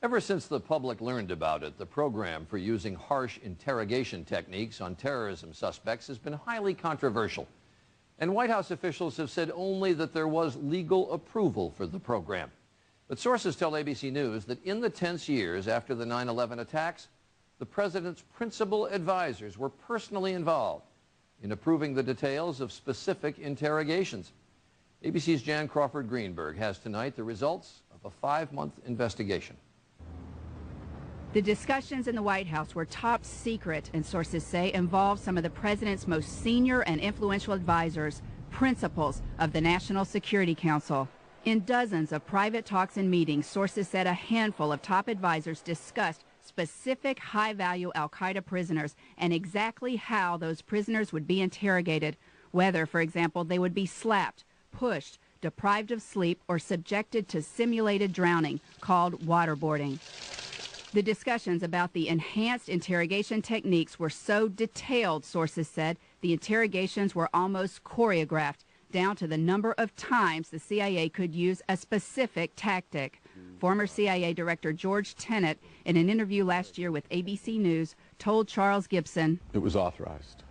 Ever since the public learned about it, the program for using harsh interrogation techniques on terrorism suspects has been highly controversial. And White House officials have said only that there was legal approval for the program. But sources tell ABC News that in the tense years after the 9/11 attacks, the president's principal advisors were personally involved in approving the details of specific interrogations. ABC's Jan Crawford Greenberg has tonight the results of a 5-month investigation. The discussions in the White House were top secret, and sources say involved some of the president's most senior and influential advisors, principals of the National Security Council. In dozens of private talks and meetings, sources said a handful of top advisors discussed specific high-value al-Qaeda prisoners and exactly how those prisoners would be interrogated, whether, for example, they would be slapped, pushed, deprived of sleep, or subjected to simulated drowning, called waterboarding. The discussions about the enhanced interrogation techniques were so detailed, sources said, the interrogations were almost choreographed, down to the number of times the CIA could use a specific tactic. Former CIA Director George Tenet, in an interview last year with ABC News, told Charles Gibson, "It was authorized.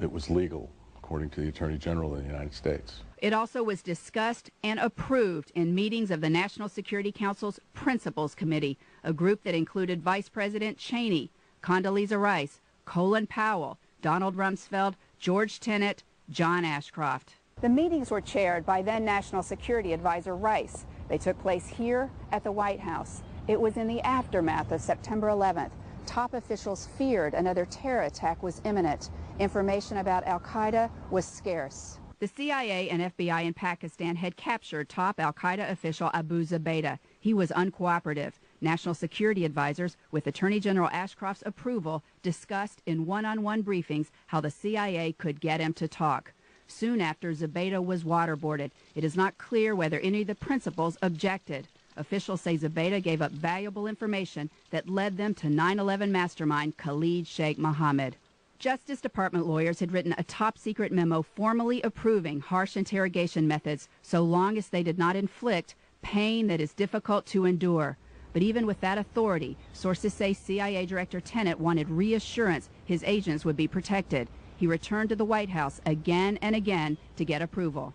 It was legal, according to the Attorney General of the United States." It also was discussed and approved in meetings of the National Security Council's Principals Committee, a group that included Vice President Cheney, Condoleezza Rice, Colin Powell, Donald Rumsfeld, George Tenet, John Ashcroft. The meetings were chaired by then National Security Advisor Rice. They took place here at the White House. It was in the aftermath of September 11th. Top officials feared another terror attack was imminent. Information about al-Qaeda was scarce. The CIA and FBI in Pakistan had captured top al-Qaeda official Abu Zubaydah. He was uncooperative. National security advisors, with Attorney General Ashcroft's approval, discussed in one-on-one briefings how the CIA could get him to talk. Soon after, Zubaydah was waterboarded. It is not clear whether any of the principals objected. Officials say Zubaydah gave up valuable information that led them to 9/11 mastermind Khalid Sheikh Mohammed. Justice Department lawyers had written a top-secret memo formally approving harsh interrogation methods so long as they did not inflict pain that is difficult to endure. But even with that authority, sources say CIA Director Tenet wanted reassurance his agents would be protected. He returned to the White House again and again to get approval.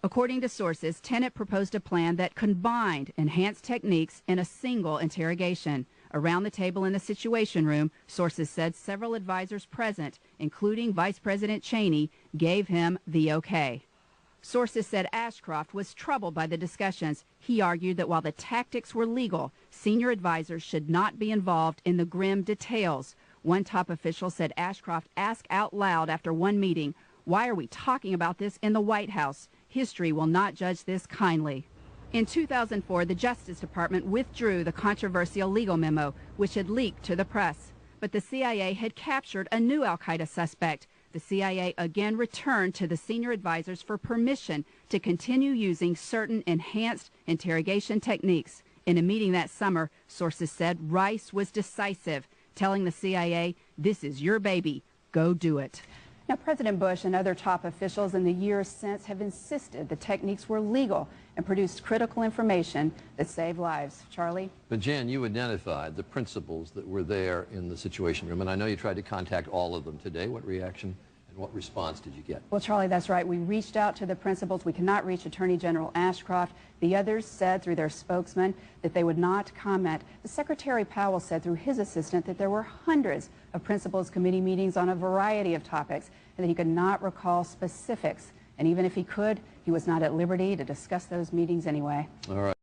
According to sources, Tenet proposed a plan that combined enhanced techniques in a single interrogation. Around the table in the Situation Room, sources said several advisors present, including Vice President Cheney, gave him the okay. Sources said Ashcroft was troubled by the discussions. He argued that while the tactics were legal, senior advisors should not be involved in the grim details. One top official said Ashcroft asked out loud after one meeting, "Why are we talking about this in the White House? History will not judge this kindly." In 2004, the Justice Department withdrew the controversial legal memo, which had leaked to the press. But the CIA had captured a new al-Qaeda suspect. The CIA again returned to the senior advisors for permission to continue using certain enhanced interrogation techniques. In a meeting that summer, sources said Rice was decisive, telling the CIA, "This is your baby. Go do it." Now, President Bush and other top officials in the years since have insisted the techniques were legal and produced critical information that saved lives. Charlie? But Jan, you identified the principals that were there in the Situation Room, and I know you tried to contact all of them today. What reaction and what response did you get? Well, Charlie, that's right. We reached out to the principals. We cannot reach Attorney General Ashcroft. The others said through their spokesman that they would not comment. The Secretary Powell said through his assistant that there were hundreds of principals committee meetings on a variety of topics and that he could not recall specifics. And even if he could, he was not at liberty to discuss those meetings anyway. All right.